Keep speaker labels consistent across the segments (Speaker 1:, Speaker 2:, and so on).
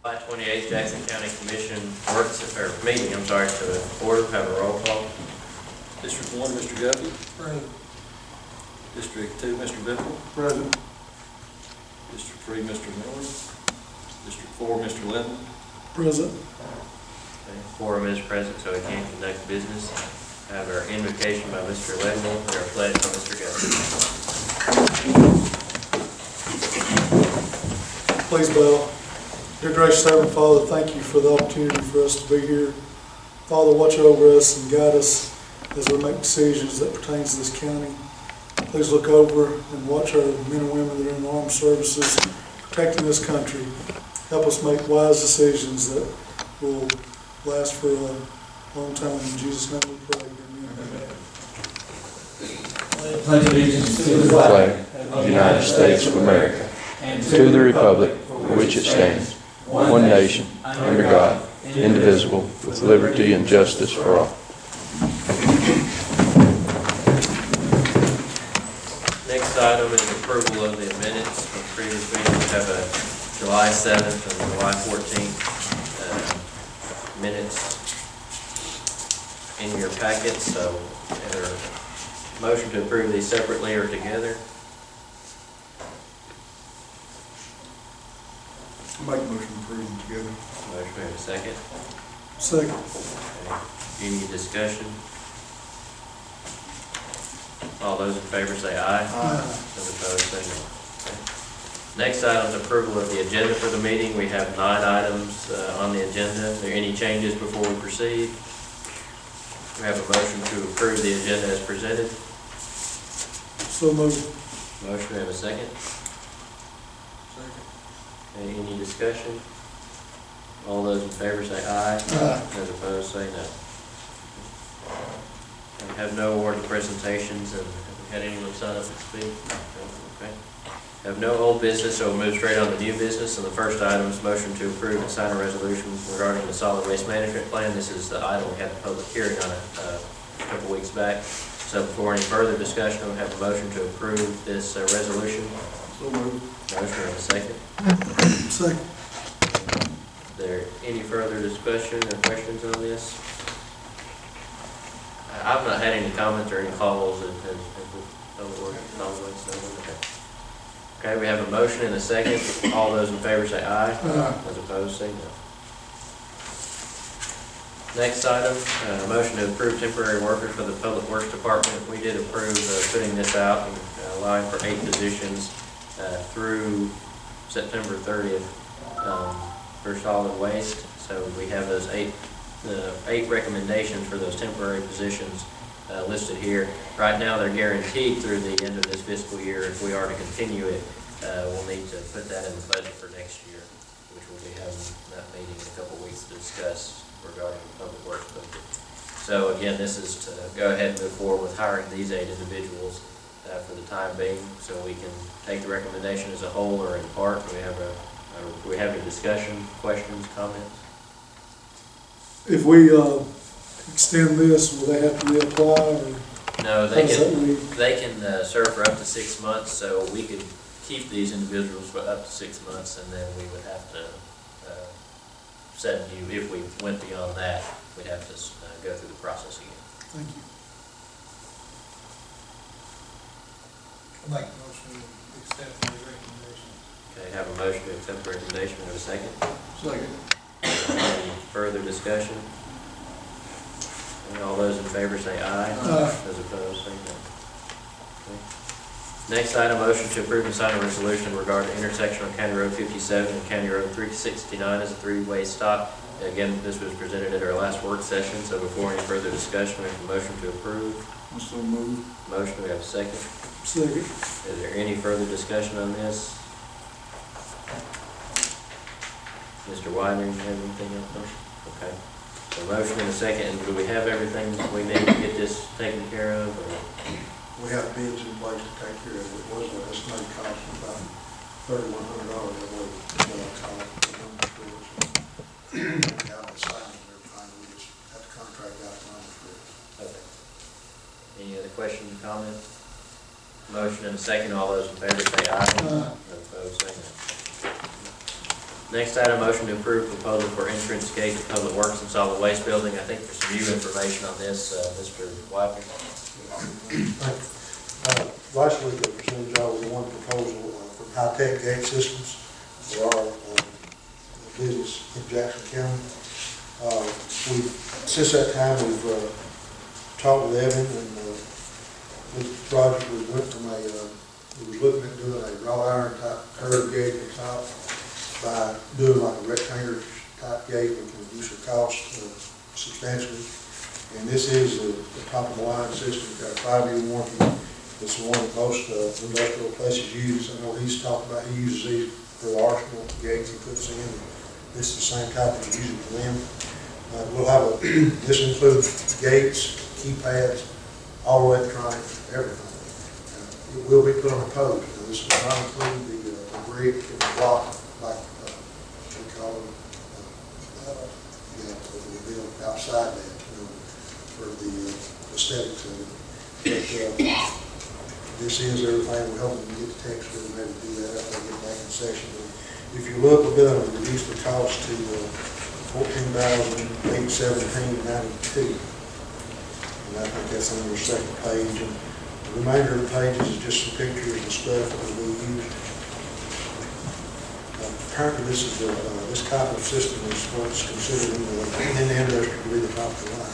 Speaker 1: July 28th, Jackson County Commission meeting, to order. Have a roll call.
Speaker 2: District 1, Mr. Guppy.
Speaker 3: Present.
Speaker 2: District 2, Mr. Biffle.
Speaker 3: Present.
Speaker 2: District 3, Mr. Miller. District 4, Mr. Letton.
Speaker 3: Present.
Speaker 1: Okay. Quorum is present, so we can conduct business. Have our invocation by Mr. Leadwell and our pledge by Mr. Guppy.
Speaker 3: Please bow. Dear gracious Heavenly Father, thank you for the opportunity for us to be here. Father, watch over us and guide us as we make decisions that pertain to this county. Please look over and watch our men and women that are in the armed services protecting this country. Help us make wise decisions that will last for a long time. In Jesus' name we pray. Amen.
Speaker 4: Pledge allegiance to the flag of the United States of America and to the republic for which it stands, one nation, under God, indivisible, with liberty and justice for all.
Speaker 1: Next item is approval of the minutes from previous meetings. We have a July 7th and July 14th minutes in your packet. So, is there a motion to approve these separately or together?
Speaker 3: Make a motion to approve them together.
Speaker 1: Motion, we have a second.
Speaker 3: Second.
Speaker 1: Okay. Any discussion? All those in favor say aye.
Speaker 3: Aye.
Speaker 1: Those opposed say no. Okay. Next item is approval of the agenda for the meeting. We have 9 items on the agenda. Are there any changes before we proceed? We have a motion to approve the agenda as presented.
Speaker 3: So moved.
Speaker 1: Motion, we have a second.
Speaker 3: Second.
Speaker 1: Okay, any discussion? All those in favor say aye.
Speaker 3: Aye.
Speaker 1: Those opposed say no. We have no award presentations, and have we had anyone sign up to speak? Okay. Have no old business, so we'll move straight on to new business. And the first item is motion to approve and sign a resolution regarding the solid waste management plan. This is the item we had the public hearing on it a couple weeks back. So before any further discussion, we have a motion to approve this resolution.
Speaker 3: So moved.
Speaker 1: Motion, and a second.
Speaker 3: Second.
Speaker 1: Is there any further discussion or questions on this? I've not had any comments or any calls at the Okay, we have a motion and a second. All those in favor say aye.
Speaker 3: Aye.
Speaker 1: Those opposed say no. Next item, a motion to approve temporary workers for the Public Works Department. We did approve putting this out and allowing for 8 positions through September 30th for solid waste. So we have those 8 recommendations for those temporary positions listed here. Right now they're guaranteed through the end of this fiscal year. If we are to continue it, we'll need to put that in the budget for next year, which we'll be having that meeting in a couple weeks to discuss regarding the public works budget. So again, this is to go ahead and move forward with hiring these 8 individuals for the time being, so we can take the recommendation as a whole or in part. We have a discussion, questions, comments?
Speaker 3: If we extend this, will they have to reapply, or?
Speaker 1: No, they can serve for up to 6 months, so we could keep these individuals for up to 6 months, and then we would have to set new. If we went beyond that, we'd have to go through the process again.
Speaker 3: Thank you.
Speaker 5: I'll make a motion to accept the recommendation.
Speaker 1: Okay, have a motion to accept the recommendation. Have a second.
Speaker 3: Second.
Speaker 1: Any further discussion? And all those in favor say aye.
Speaker 3: Aye.
Speaker 1: Those opposed say no. Okay. Next item, motion to approve and sign a resolution regarding the intersection of County Road 57 and County Road 369 as a 3-way stop. Again, this was presented at our last work session, so before any further discussion, we have a motion to approve.
Speaker 3: So moved.
Speaker 1: Motion, we have a second.
Speaker 3: Second.
Speaker 1: Is there any further discussion on this? Mr. Widener, you have anything else? Okay. So motion and a second. Do we have everything we need to get this taken care of? Or?
Speaker 6: We have bids in place to take care of it. It was an estimated cost of about $3,100. I believe it's what I we have the signs and everything. We just have to contract out the money for it.
Speaker 1: Okay. Any other questions or comments? Motion and a second. All those in favor say aye. Those opposed say no. Next item, motion to approve proposal for entrance gate to Public Works and Solid Waste Building. I think there's some new information on this, Mr. Wyker.
Speaker 6: Last week, I presented y'all with one proposal from High Tech Gate Systems for our business in Jackson County. Since that time, we've talked with Evan, and this project, we went from we was looking at doing a wrought iron type curved gate at the top by doing like a rectangular type gate. We can reduce the cost substantially. And this is the top of the line system. It's got a 5-year warranty. It's the one that most industrial places use. I know he's talked about, he uses these for the arsenal gates he puts in. This is the same type that he uses for them. We'll have this includes gates, keypads, all electronic, everything. It will be put on a post. Now, this will not include the brick and the block like we call it. That will build outside that, for the aesthetics of it. But this is everything. We're hoping to get the text for them to do that after they get back in session. But if you look, we'll be able to reduce the cost to $14,817.92. And I think that's on your second page. And the remainder of the pages is just some pictures of the stuff that we use. Apparently, this type of system is what's considered in the industry to be the top of the line.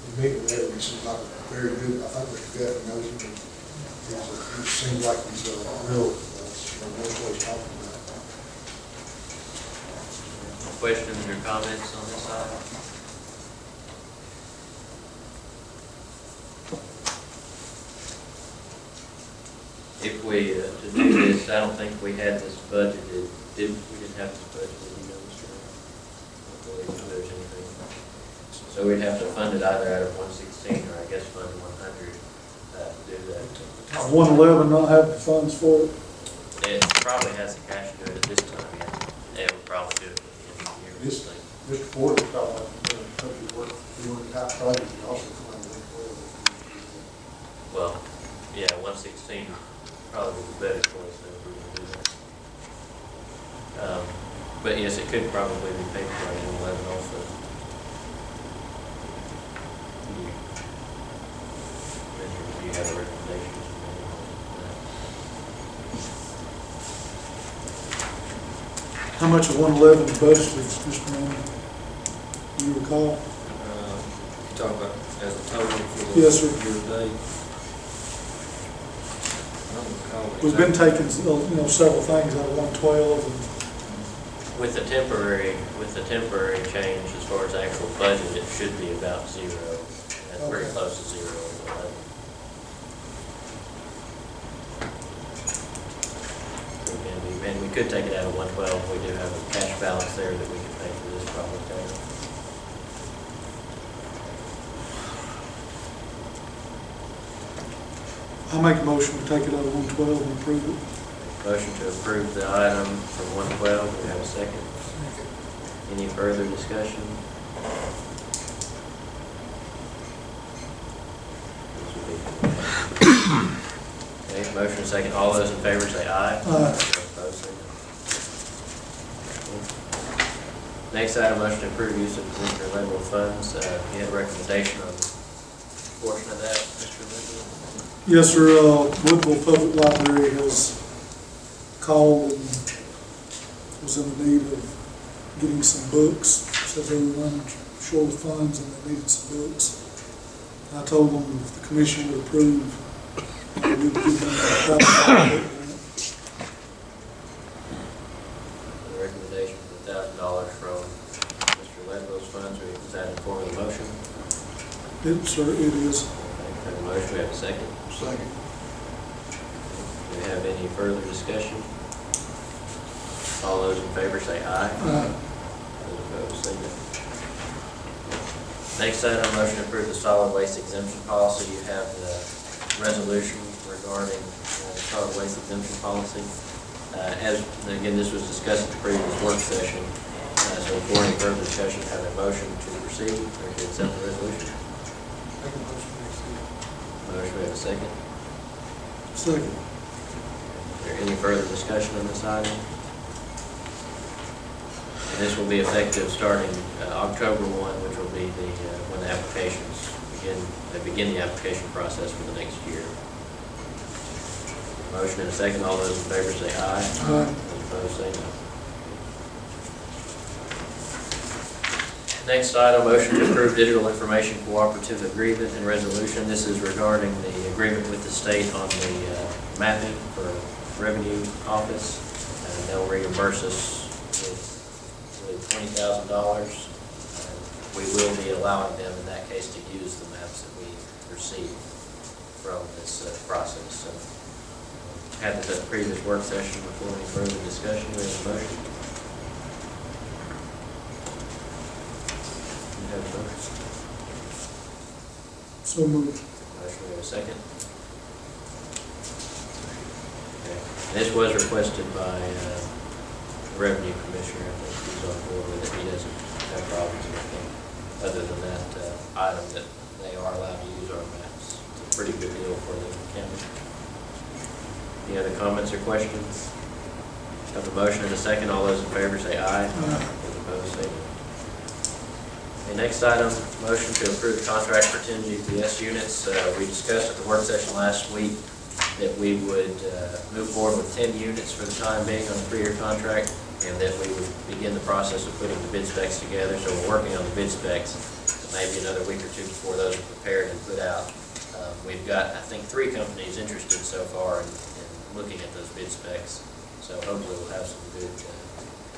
Speaker 6: You meet with Evan, he seems like a very good. I think Mr. Guthrie knows him. He seems like he's real. That's what he's talking about.
Speaker 1: Questions or comments on this item? If we, to do this, I don't think we had this budgeted, we didn't have this budgeted, you know, Mr. I don't believe if there's anything. So we'd have to fund it either out of 116 or I guess fund 100 to do that.
Speaker 3: 111 not have the funds for it.
Speaker 1: It probably has the cash to do it at this time, yeah. It would probably do it at the end of the year.
Speaker 6: This thing, Mr. Ford was talking about country work, doing the type project, and also coming with
Speaker 1: Well, yeah, 116 probably be the better choice if we can do that. But yes, it could probably be paid for in 11 also. Commissioner, do you have a recommendation?
Speaker 3: How much of 111 is budgeted, Mr. Manning? Do you recall?
Speaker 2: You talk about as a total for the
Speaker 3: Yes, sir.
Speaker 2: year to date. I don't recall
Speaker 3: We've been
Speaker 2: exactly.
Speaker 3: taking, several things out of 112 and
Speaker 1: With the temporary change as far as actual budget, it should be about zero. That's pretty
Speaker 3: Okay.
Speaker 1: close to zero. And we could take it out of 112. We do have a cash balance there that we can pay for this project out of.
Speaker 3: I make a motion to take it out of 112 and approve it.
Speaker 1: Motion to approve the item from 112. Do we have a second? Any further discussion? Okay, motion and second. All those in favor say aye.
Speaker 3: Aye.
Speaker 1: Opposed, say no. Next item, motion to approve use of Commissioner Level funds. You had a recommendation on a portion of that, Mr. Lindsey?
Speaker 3: Yes, sir. Woodville Public Library has called and was in the need of getting some books. Said they were running short of funds and they needed some books. I told them if the commission would approve, we would give them a copy of the book.
Speaker 1: The recommendation for $1,000 from Mr. Ledwell's funds. Is that in form of the motion?
Speaker 3: Sir, it is.
Speaker 1: We have a motion. We have a second.
Speaker 6: Second.
Speaker 1: Do we have any further discussion? All those in favor say aye. Those opposed say no. Next item, motion to approve the solid waste exemption policy. You have the resolution regarding the solid waste exemption policy. Again, this was discussed at the previous work session. So before any further discussion, have a motion to proceed or to accept the resolution.
Speaker 5: Make a motion to accept.
Speaker 1: Motion, we have a second.
Speaker 3: Second.
Speaker 1: Is there Any further discussion on this item? And this will be effective starting October 1, which will be when the applications begin the application process for the next year. Motion and a second. All those in favor say aye.
Speaker 3: Aye.
Speaker 1: Those opposed say no. Next item, motion to approve digital information cooperative agreement and resolution. This is regarding the agreement with the state on the mapping for revenue office. And they'll reimburse us with $20,000. We will be allowing them in that case to use the maps that we receive from this process. So, had this at the previous work session. Before any further discussion, we have a motion. You have a motion.
Speaker 3: So moved.
Speaker 1: Motion, we have a second. Okay. And this was requested by the Revenue Commissioner. I think he's on board with it. He doesn't have problems with it. Other than that item that they are allowed to use our maps. It's a pretty good deal for the county. Any other comments or questions? Have a motion and a second. All those in favor say aye. Those opposed say no. Okay, next item, motion to approve the contract for 10 GPS units. We discussed at the work session last week that we would move forward with 10 units for the time being on a 3-year contract, and that we would begin the process of putting the bid specs together. So we're working on the bid specs. Maybe another week or two before those are prepared and put out. We've got, I think, 3 companies interested so far in looking at those bid specs. So hopefully we'll have some good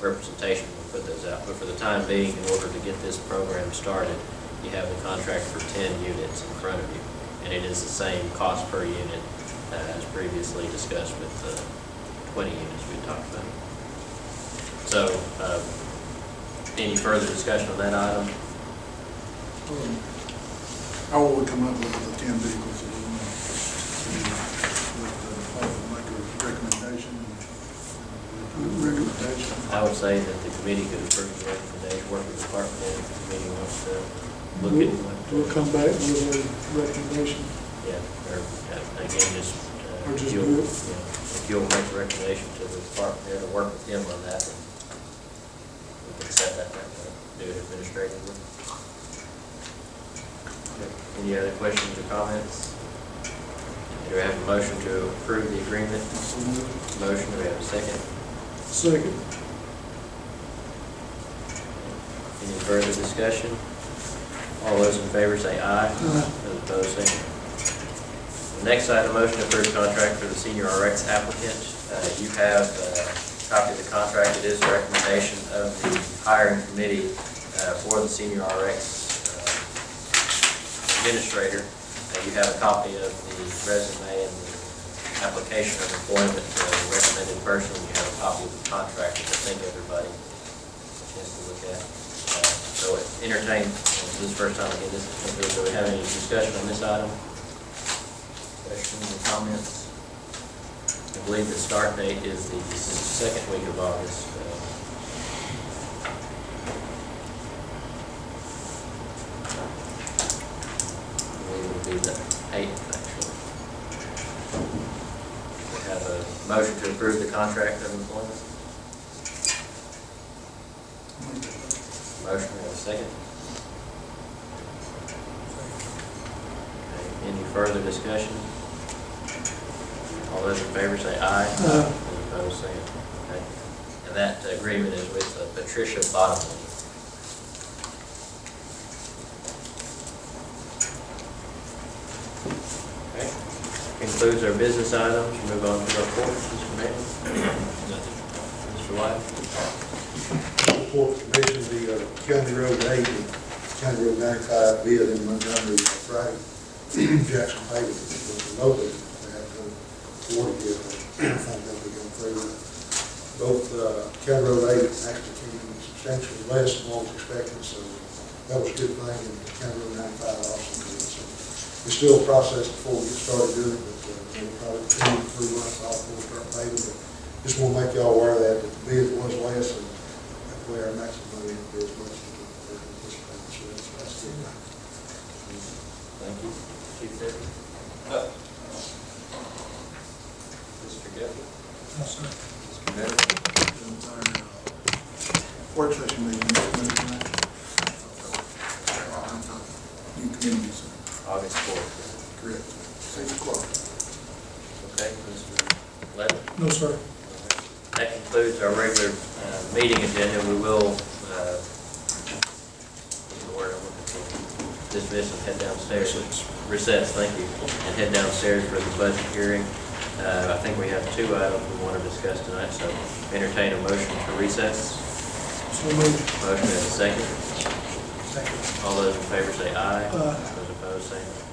Speaker 1: representation when we put those out. But for the time being, in order to get this program started, you have the contract for 10 units in front of you. And it is the same cost per unit as previously discussed with the 20 units we talked about. So, any further discussion on that item?
Speaker 6: How will we come up with the 10 vehicles? Recommendation.
Speaker 1: I would say that the committee could approve the recommendation, work with the department head if the committee wants to look at what.
Speaker 3: We'll come back with a recommendation.
Speaker 1: Yeah, or again, just.
Speaker 3: Or just
Speaker 1: you'll-
Speaker 3: do it.
Speaker 1: yeah, if you'll make the recommendation to the department head to work with him on that, then we can set that, do it administratively. Okay. Any other questions or comments? Do we have a motion to approve the agreement? Motion, do we have a second?
Speaker 3: Second.
Speaker 1: Any further discussion? All those in favor say aye.
Speaker 3: Aye.
Speaker 1: Those opposed say no. The next item, motion to approve contract for the senior RX applicant. You have a copy of the contract. It is a recommendation of the hiring committee for the senior RX administrator. You have a copy of the resume and the application of employment for the recommended person. You have a copy of the contract, which I think everybody has to look at. So entertain, this is the first time I get this. Do we have any discussion on this item? Questions or comments? I believe the start date is the second week of August. I believe it will be the 8th, actually. We have a motion to approve the contract of employment. Motion, we have a second. Okay, any further discussion? All those in favor say aye.
Speaker 3: Aye.
Speaker 1: Those opposed say no. Okay. And that agreement is with Patricia Bottomley. Okay. Concludes our business items. Move on to our reports. Mr. Mayor. Mr. White.
Speaker 6: Fourth Commission, the County Road 8 and County Road 95 bid in Montgomery Friday. Jackson paving was loaded. They had to award it. I think they'll be going through that. Both County Road 8 actually came in substantially less than what was expected, so that was a good thing. And County Road 95 also did. So it's still a process before we get started doing it, but we'll probably 2 or 3 months off before we start paving. But just want to make y'all aware of that the bid was less, and that way our maximum money would be as much as we anticipate. So that's good.
Speaker 1: Thank you. Chief Deputy. Mr. Guthrie.
Speaker 5: No, sir.
Speaker 2: Mr. Bennett?
Speaker 6: Work session meeting, new communities,
Speaker 1: August 4th.
Speaker 6: correct, 6 o'clock.
Speaker 1: Okay, Mr. Ledford?
Speaker 3: No, sir.
Speaker 1: That concludes our regular meeting agenda. We will, what's the word I'm looking for? Dismiss and head downstairs. Recess, thank you. And head downstairs for the budget hearing. I think we have 2 items we want to discuss tonight, so entertain a motion to recess.
Speaker 3: So moved.
Speaker 1: Motion and a second.
Speaker 5: Second.
Speaker 1: All those in favor say aye.
Speaker 3: Aye.
Speaker 1: Those opposed, same.